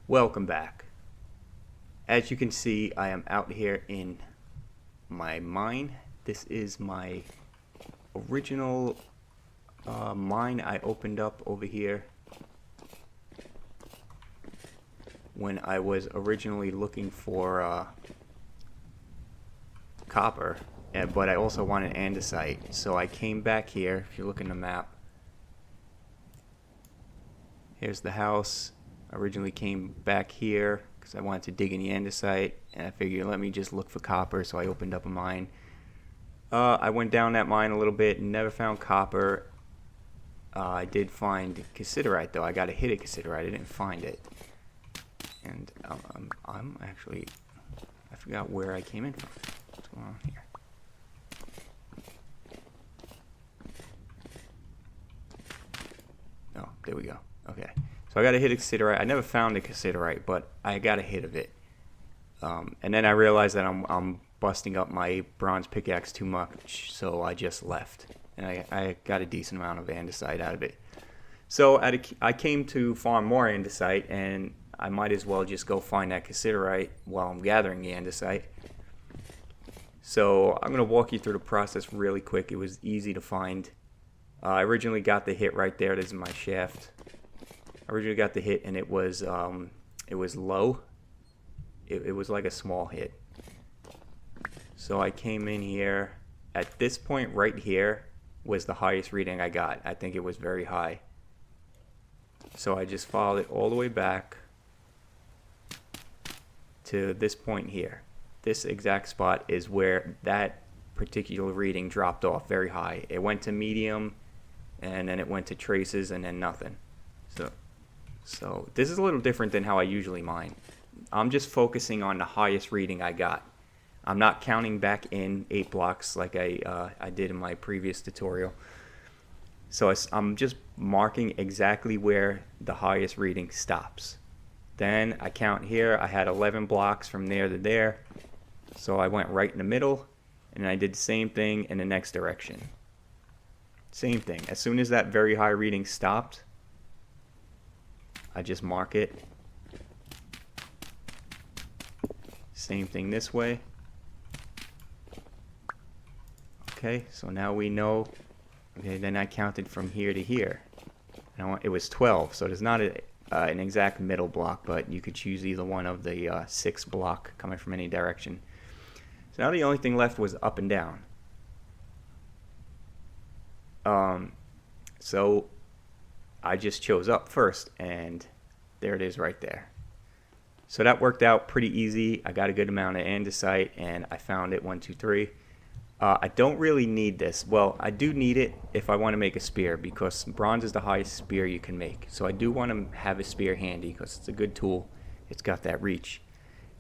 Welcome back. As you can see, I am out here in my mine. This is my original mine I opened up over here when I was originally looking for copper, but I also wanted andesite. So I came back here. If you look in the map, here's the house. I originally came back here because I wanted to dig in the andesite, and I figured let me just look for copper, so I opened up a mine. I went down that mine a little bit and never found copper. I did find cassiterite though. I got a hit at cassiterite. I didn't find it, and I'm actually, I forgot where I came in from. What's going on here? Oh, there we go. Okay. So I got a hit of cassiterite. I never found a cassiterite, but I got a hit of it. And then I realized that I'm busting up my bronze pickaxe too much, so I just left. And I got a decent amount of andesite out of it. So I came to farm more andesite, and I might as well just go find that cassiterite while I'm gathering the andesite. So I'm going to walk you through the process really quick. It was easy to find. I originally got the hit right there. This is my shaft. I originally got the hit, and it was low. It was like a small hit. So I came in here. At this point right here was the highest reading I got. I think it was very high. So I just followed it all the way back to this point here. This exact spot is where that particular reading dropped off very high. It went to medium, and then it went to traces, and then nothing. So this is a little different than how I usually mine. I'm just focusing on the highest reading I got. I'm not counting back in 8 blocks like I did in my previous tutorial. So I'm just marking exactly where the highest reading stops. Then I count here. I had 11 blocks from there to there. So I went right in the middle, and I did the same thing in the next direction. Same thing. As soon as that very high reading stopped, I just mark it. Same thing this way. Okay, so now we know. Okay, then I counted from here to here. It was 12, so there's not an exact middle block, but you could choose either one of the 6 block coming from any direction. So now the only thing left was up and down. So I just chose up first, and there it is right there. So that worked out pretty easy. I got a good amount of andesite, and I found it. 1, 2, 3. I don't really need this. Well, I do need it if I want to make a spear, because bronze is the highest spear you can make. So I do want to have a spear handy because it's a good tool. It's got that reach.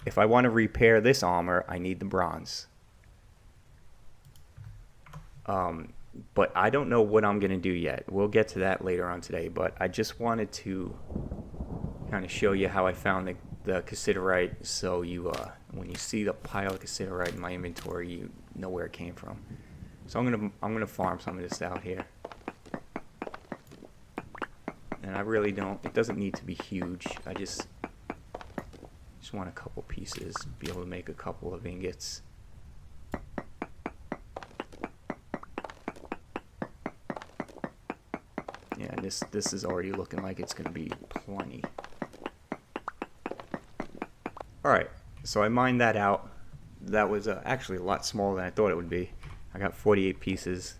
If I want to repair this armor, I need the bronze. But I don't know what I'm going to do yet. We'll get to that later on today, but I just wanted to kind of show you how I found the cassiterite, so you when you see the pile of cassiterite in my inventory, you know where it came from. So I'm gonna farm some of this out here, and I really don't. It doesn't need to be huge. I just want a couple pieces, be able to make a couple of ingots. Yeah, this is already looking like it's gonna be plenty. Alright, so I mined that out. That was actually a lot smaller than I thought it would be. I got 48 pieces,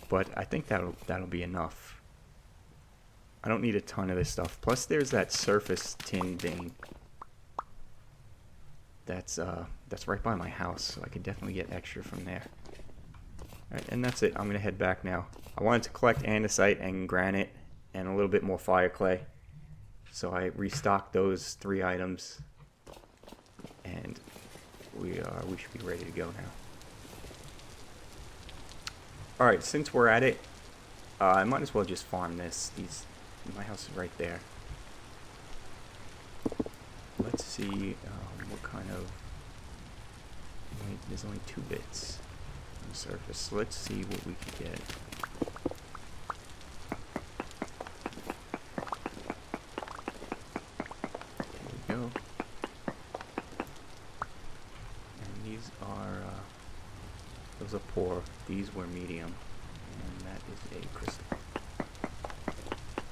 but I think that'll be enough. I don't need a ton of this stuff. Plus there's that surface tin vein that's right by my house, so I could definitely get extra from there. Alright, and that's it. I'm gonna head back now. I wanted to collect andesite and granite and a little bit more fire clay. So I restocked those 3 items, and we should be ready to go now. All right, since we're at it, I might as well just farm this. My house is right there. Let's see what kind of. There's only 2 bits on the surface. Let's see what we can get. Those are poor. These were medium. And that is a crystal.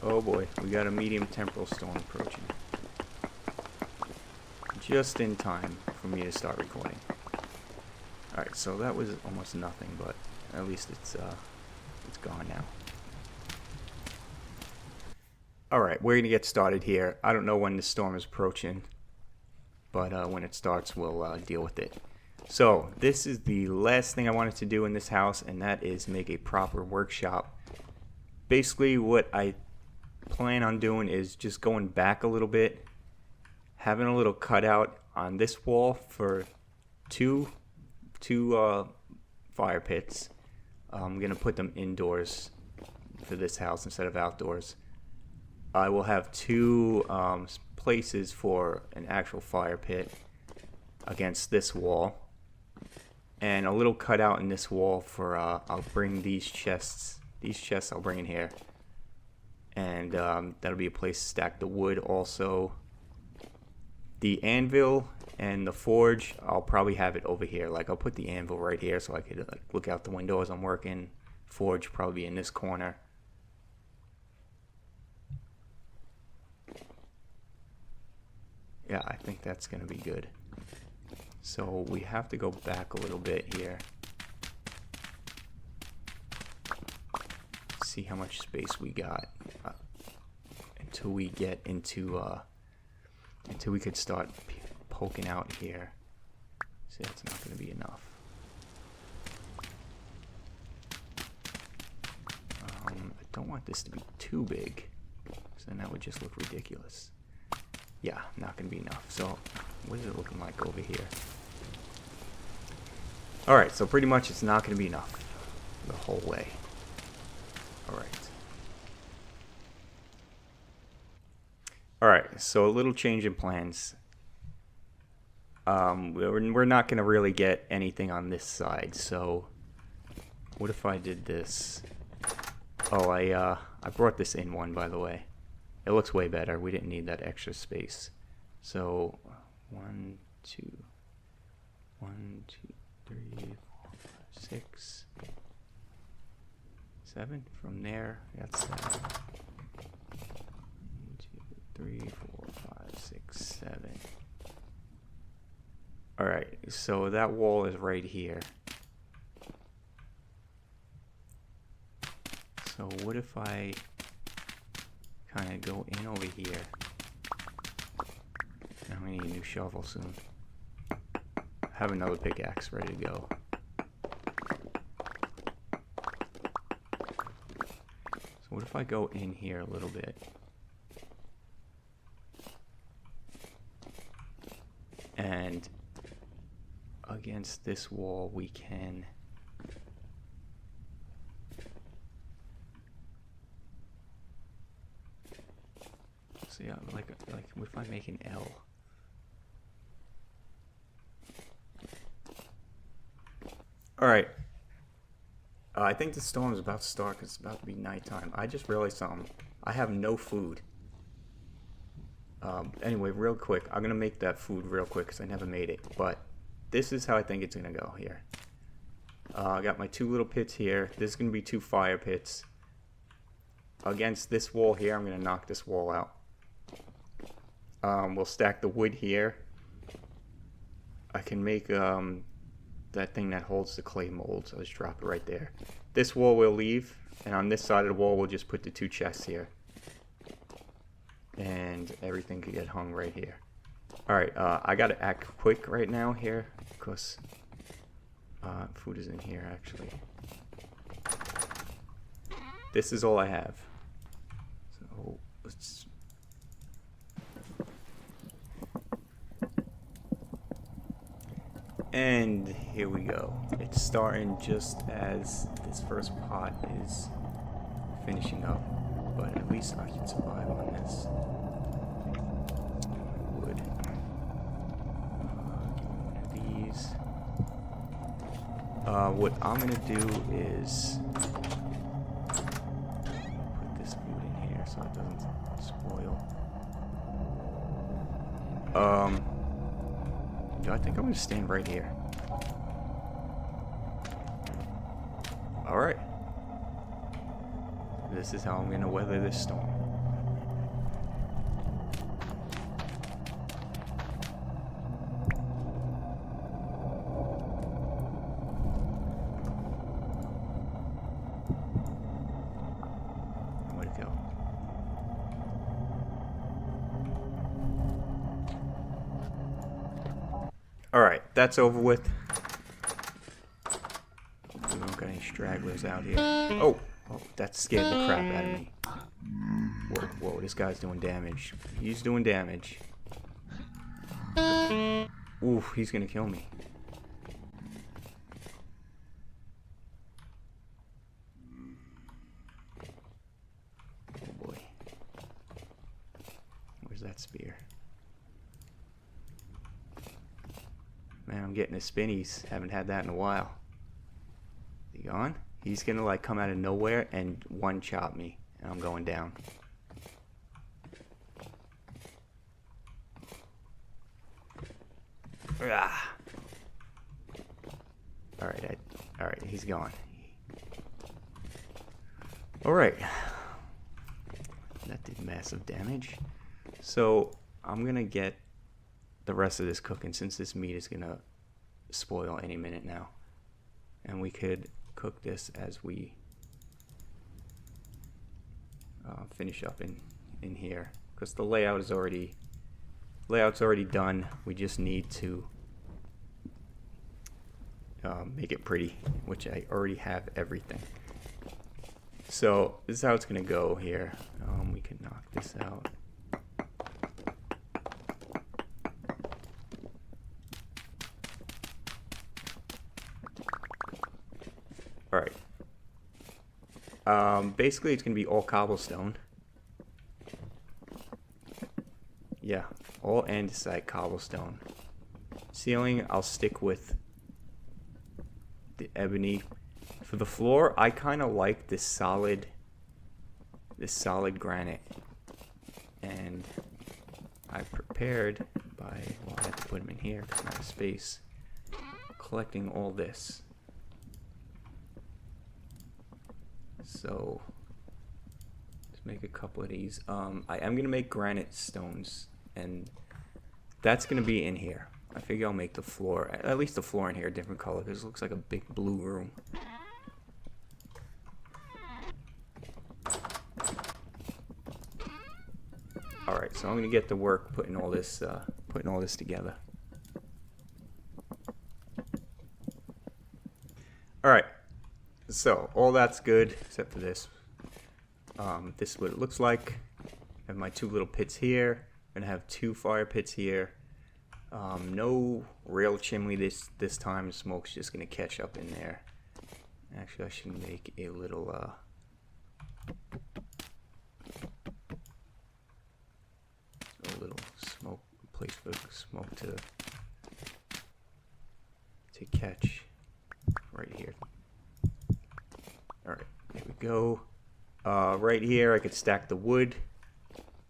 Oh boy, we got a medium temporal storm approaching. Just in time for me to start recording. Alright, so that was almost nothing, but at least it's gone now. Alright, we're gonna get started here. I don't know when the storm is approaching, but when it starts, we'll deal with it. So, this is the last thing I wanted to do in this house, and that is make a proper workshop. Basically, what I plan on doing is just going back a little bit, having a little cutout on this wall for two fire pits. I'm gonna put them indoors for this house instead of outdoors. I will have two places for an actual fire pit against this wall, and a little cutout in this wall for I'll bring these chests. These chests I'll bring in here, and that'll be a place to stack the wood. Also, the anvil and the forge, I'll probably have it over here. Like, I'll put the anvil right here so I could look out the window as I'm working. Forge probably in this corner. Yeah, I think that's gonna be good. So we have to go back a little bit here. See how much space we got until we get into until we could start poking out here. See, that's not going to be enough. I don't want this to be too big, because then that would just look ridiculous. Yeah, not going to be enough. So, what is it looking like over here? Alright, so pretty much it's not going to be enough the whole way. Alright. Alright, so a little change in plans. We're not going to really get anything on this side, so what if I did this? Oh, I brought this in one, by the way. It looks way better. We didn't need that extra space. So 1, 2, 3, 4, 5, 6, 7. From there, that's 1, 2, 3, 4, 5, 6, 7. Alright, so that wall is right here. So what if I kind of go in over here? Now we need a new shovel soon. Have another pickaxe ready to go. So what if I go in here a little bit? And against this wall we can see, like if I make an L. Alright. I think the storm is about to start because it's about to be nighttime. I just realized something. I have no food. Anyway, real quick. I'm going to make that food real quick because I never made it. But this is how I think it's going to go here. I got my two little pits here. This is going to be two fire pits. Against this wall here, I'm going to knock this wall out. We'll stack the wood here. I can make that thing that holds the clay molds. I'll just drop it right there. This wall we'll leave, and on this side of the wall we'll just put the two chests here. And everything could get hung right here. Alright, I gotta act quick right now here, because food is in here actually. This is all I have. So let's... And here we go. It's starting just as this first pot is finishing up, but at least I can survive on this. Wood. One of these. What I'm gonna do is put this food in here so it doesn't spoil. I think I'm gonna stand right here. This is how I'm gonna weather this storm. Where'd it go? Alright, that's over with. We don't got any stragglers out here. Oh, that scared the crap out of me. Whoa, this guy's doing damage. He's doing damage. Oof, he's gonna kill me. Oh boy. Where's that spear? Man, I'm getting the spinnies. Haven't had that in a while. Is he gone? He's gonna like come out of nowhere and one chop me, and I'm going down. Ah. Alright, he's gone. Alright. That did massive damage. So I'm gonna get the rest of this cooking since this meat is gonna spoil any minute now. And we could cook this as we finish up in here, because the layout's already done. We just need to make it pretty, which I already have everything. So this is how it's gonna go here. We can knock this out. Alright. Basically it's gonna be all cobblestone. Yeah, all andesite cobblestone. Ceiling, I'll stick with the ebony. For the floor, I kind of like this solid granite. And I prepared by, well, I have to put them in here because I'm out of space, collecting all this. So let's make a couple of these. I am gonna make granite stones, and that's gonna be in here. I figure I'll make the floor, at least the floor in here, a different color, because it looks like a big blue room. Alright, so I'm gonna get to work putting all this together. Alright, so all that's good except for this. This is what it looks like. I have my two little pits here. I'm gonna have two fire pits here. No real chimney this time. Smoke's just gonna catch up in there. Actually, I should make a little smoke place for smoke to catch right here. All right, there we go. Right here, I could stack the wood.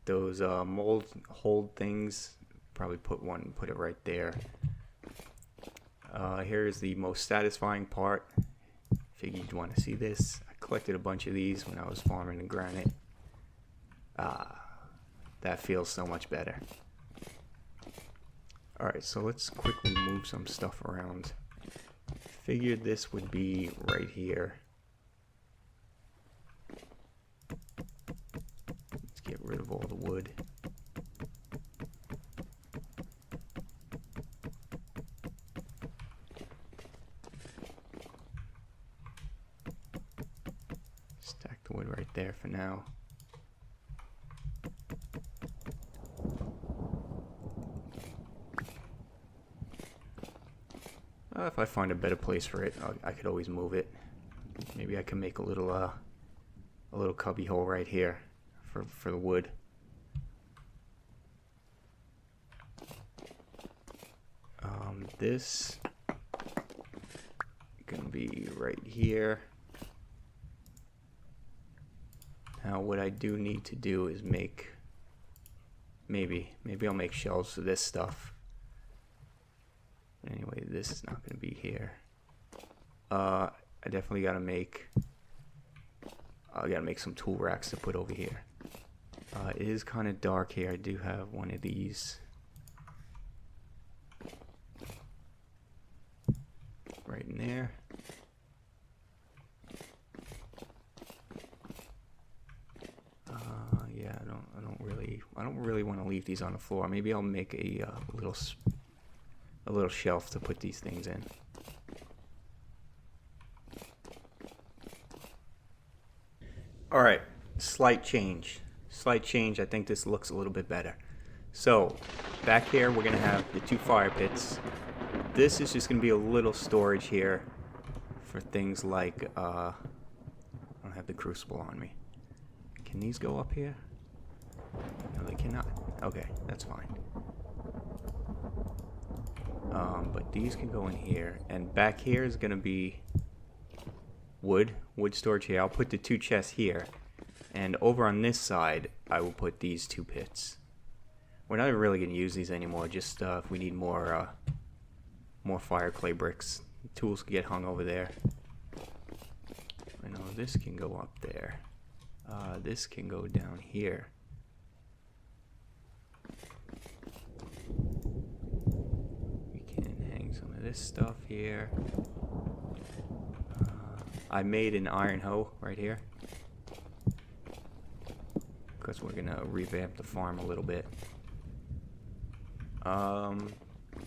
Those mold hold things. Probably put it right there. Here's the most satisfying part. Figured you'd want to see this. I collected a bunch of these when I was farming the granite. That feels so much better. Alright, so let's quickly move some stuff around. Figured this would be right here. Let's get rid of all the wood. Stack the wood right there for now. If I find a better place for it, I could always move it. Maybe I can make a little cubby hole right here for the wood. This gonna be right here. Now what I do need to do is make maybe I'll make shelves for this stuff. Anyway, this is not going to be here. I definitely got to make I gotta make some tool racks to put over here. It is kind of dark here. I do have one of these right in there. Yeah, I don't really want to leave these on the floor. Maybe I'll make a little shelf to put these things in. All right, slight change. I think this looks a little bit better. So back here we're gonna have the 2 fire pits. This is just gonna be a little storage here for things like I don't have the crucible on me. Can these go up here? No, they cannot. Okay, that's fine. But these can go in here, and back here is gonna be wood storage here. I'll put the 2 chests here, and over on this side I will put these 2 pits. We're not even really gonna use these anymore. Just if we need more fire clay bricks, tools can get hung over there. I know this can go up there. This can go down here. We can hang some of this stuff here. I made an iron hoe right here because we're gonna revamp the farm a little bit.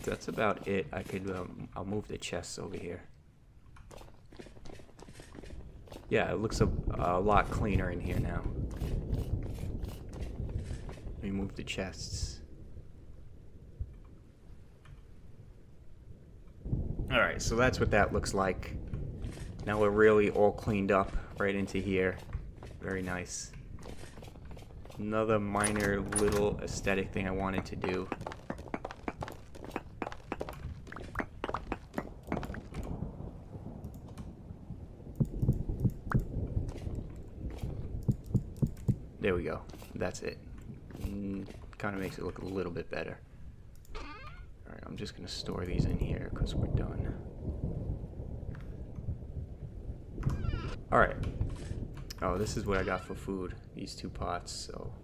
That's about it. I could I'll move the chests over here. Yeah, it looks a lot cleaner in here now. Let me move the chests. Alright, so that's what that looks like. Now we're really all cleaned up right into here. Very nice. Another minor little aesthetic thing I wanted to do. There we go. That's it. Kind of makes it look a little bit better. Alright, I'm just going to store these in here because we're done. Alright. Oh, this is what I got for food. These 2 pots. So,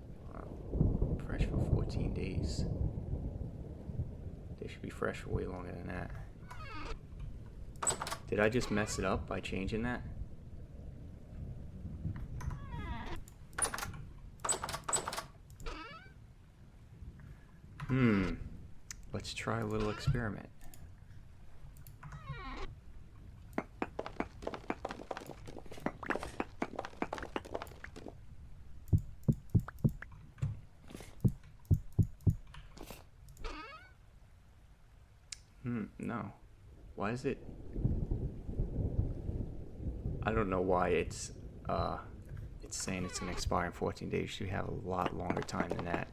fresh for 14 days. They should be fresh for way longer than that. Did I just mess it up by changing that? Let's try a little experiment. No. Why is it? I don't know why it's saying it's gonna expire in 14 days. You should have a lot longer time than that.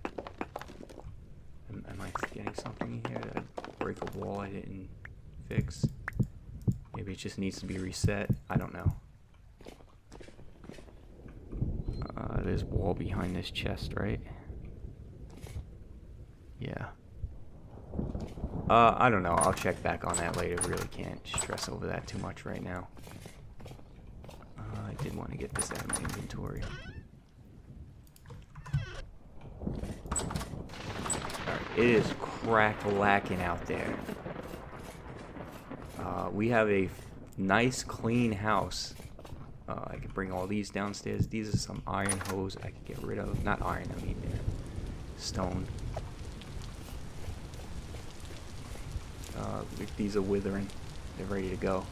Am I forgetting something here? Did I break a wall I didn't fix? Maybe it just needs to be reset. I don't know. There's a wall behind this chest, right? Yeah. I don't know. I'll check back on that later. Really can't stress over that too much right now. I did want to get this out of my inventory. It is crack-lacking out there. We have a nice, clean house. I could bring all these downstairs. These are some iron hose I could get rid of. Not iron, I mean stone. These are withering. They're ready to go.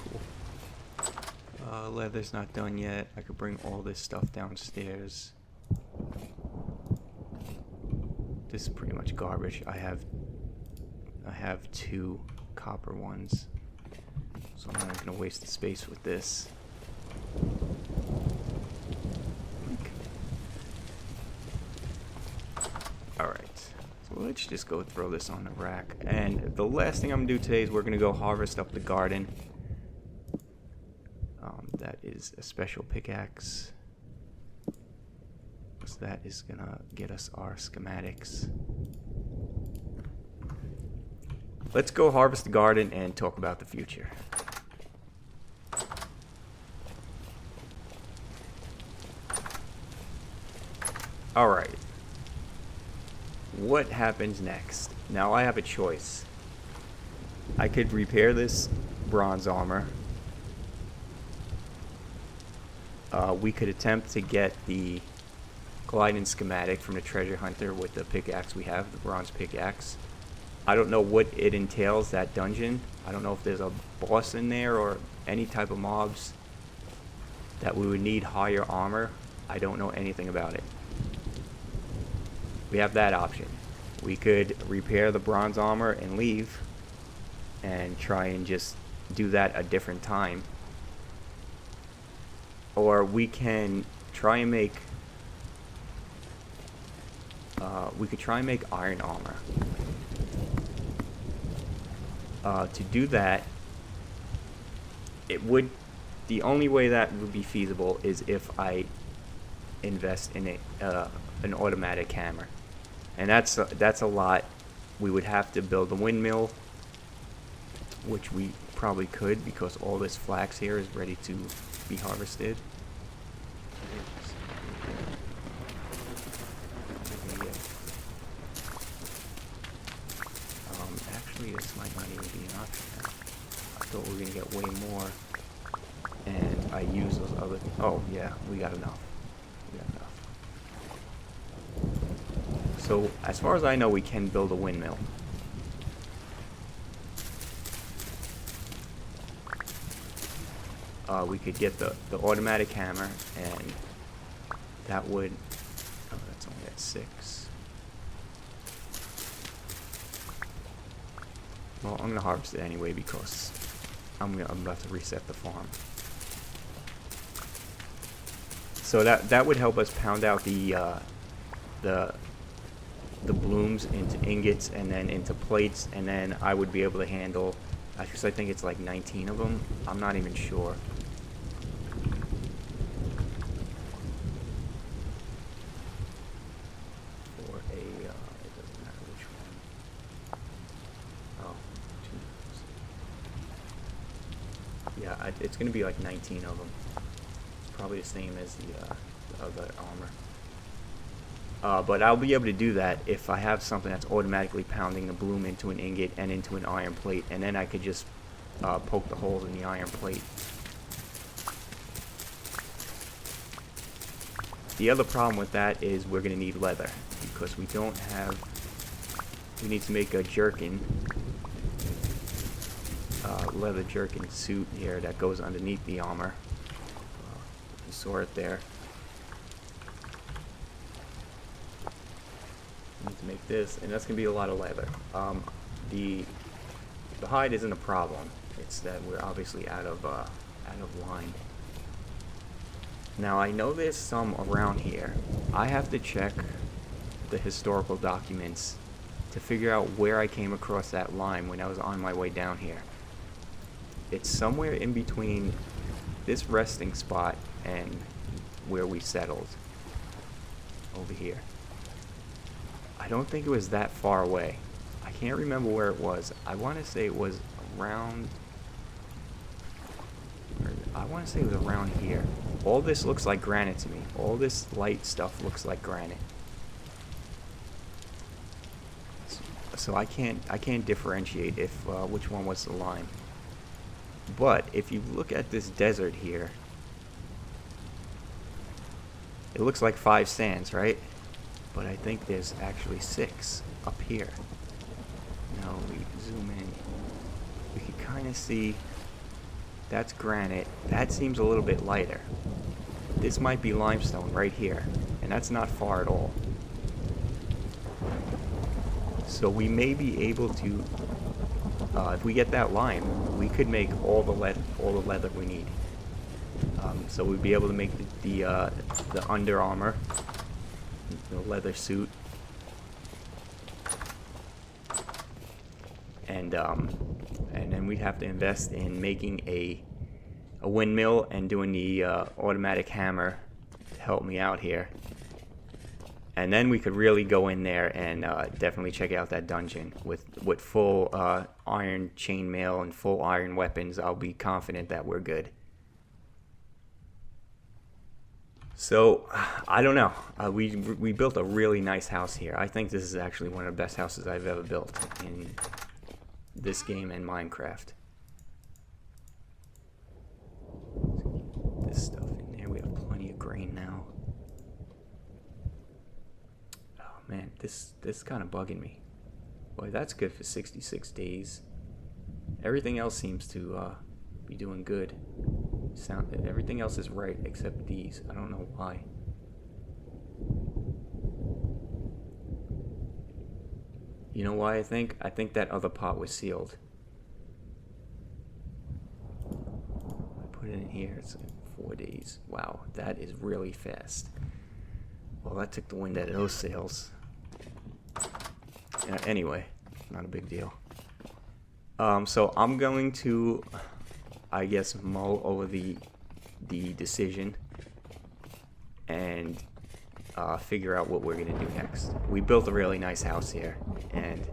Cool. Leather's not done yet. I could bring all this stuff downstairs. This is pretty much garbage. I have 2 copper ones, so I'm not gonna waste the space with this. Alright, so let's just go throw this on the rack. And the last thing I'm gonna do today is we're gonna go harvest up the garden. That is a special pickaxe. So that is gonna get us our schematics. Let's go harvest the garden and talk about the future. Alright. What happens next? Now I have a choice. I could repair this bronze armor. We could attempt to get the gliding schematic from the treasure hunter with the pickaxe we have, the bronze pickaxe. I don't know what it entails, that dungeon. I don't know if there's a boss in there or any type of mobs that we would need higher armor. I don't know anything about it. We have that option. We could repair the bronze armor and leave and try and just do that a different time. Or we can try and make iron armor. To do that, the only way that would be feasible is if I invest in an automatic hammer, and that's a lot. We would have to build a windmill, which we probably could because all this flax here is ready to be harvested. Actually, this might not even be an option. I thought we were gonna get way more, and I use those other. Oh yeah, we got enough. We got enough. So as far as I know, we can build a windmill. We could get the automatic hammer, and that would. Oh, that's only at 6. Well, I'm gonna harvest it anyway because I'm about to reset the farm. So that would help us pound out the blooms into ingots and then into plates, and then I would be able to handle. Because I think it's like 19 of them. I'm not even sure. It doesn't matter which one. Oh, 2. Yeah, it's gonna be like 19 of them. Probably the same as the other armor. But I'll be able to do that if I have something that's automatically pounding the bloom into an ingot and into an iron plate, and then I could just poke the holes in the iron plate. The other problem with that is we're going to need leather, because we don't have. We need to make a jerkin, leather jerkin suit here that goes underneath the armor. You saw it there. Need to make this, and that's gonna be a lot of leather. The hide isn't a problem. It's that we're obviously out of line. Now I know there's some around here. I have to check the historical documents to figure out where I came across that lime when I was on my way down here. It's somewhere in between this resting spot and where we settled over here. I don't think it was that far away. I can't remember where it was. I want to say it was around. I want to say it was around here. All this looks like granite to me. All this light stuff looks like granite. So I can't differentiate if which one was the lime. But if you look at this desert here, it looks like 5 sands, right? But I think there's actually 6 up here. Now we zoom in. We can kind of see that's granite. That seems a little bit lighter. This might be limestone right here, and that's not far at all. So we may be able to, if we get that lime, we could make all the leather we need. So we'd be able to make the under armor, the leather suit, and then we'd have to invest in making a windmill and doing the automatic hammer to help me out here. And then we could really go in there and definitely check out that dungeon with full iron chainmail and full iron weapons. I'll be confident that we're good. So, I don't know. We built a really nice house here. I think this is actually one of the best houses I've ever built in this game and Minecraft. This stuff in there. We have plenty of grain now. Oh man, this is kind of bugging me. Boy, that's good for 66 days. Everything else seems to be doing good. Everything else is right except these. I don't know why. You know why I think? I think that other pot was sealed. I put it in here. It's like 4 days. Wow, that is really fast. Well, that took the wind out of those sails. Yeah, anyway, not a big deal. So I'm going to, I guess, mull over the decision and figure out what we're going to do next. We built a really nice house here, and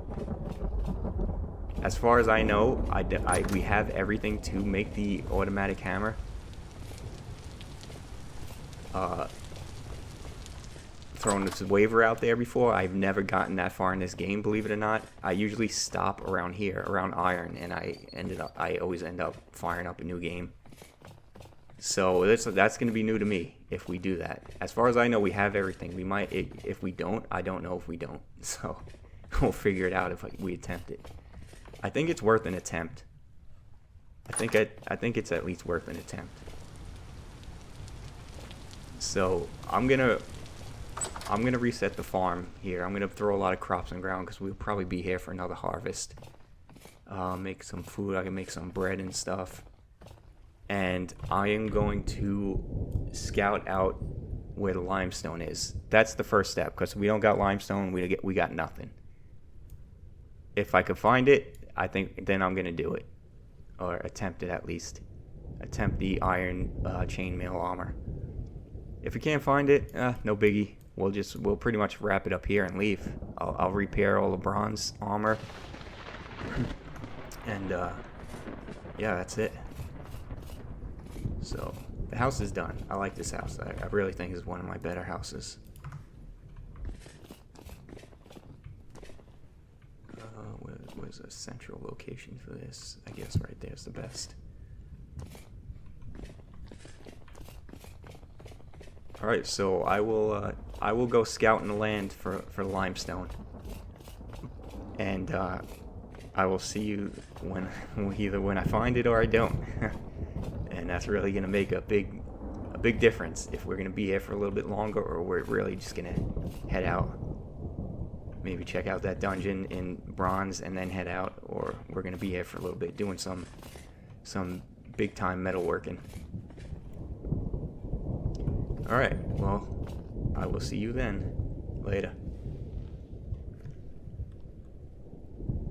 as far as I know, we have everything to make the automatic hammer. Thrown this waiver out there before. I've never gotten that far in this game, believe it or not. I usually stop around here, around iron, and I always end up firing up a new game. So that's going to be new to me if we do that. As far as I know, we have everything. We might, if we don't, I don't know if we don't. So we'll figure it out if we attempt it. I think it's worth an attempt. I think it's at least worth an attempt. So I'm gonna reset the farm here. I'm gonna throw a lot of crops on the ground because we'll probably be here for another harvest. Make some food. I can make some bread and stuff. And I am going to scout out where the limestone is. That's the first step, because we don't got limestone. We got nothing. If I could find it, I think then I'm gonna do it, or attempt it at least. Attempt the iron chainmail armor. If we can't find it, no biggie. We'll pretty much wrap it up here and leave. I'll repair all the bronze armor, and yeah, that's it. So the house is done. I like this house. I really think it's one of my better houses. Where's a central location for this? I guess right there's the best. All right, so I will go scouting the land for limestone, and I will see you either when I find it or I don't. And that's really gonna make a big difference if we're gonna be here for a little bit longer, or we're really just gonna head out. Maybe check out that dungeon in bronze and then head out, or we're gonna be here for a little bit doing some big time metalworking. Alright, well, I will see you then. Later.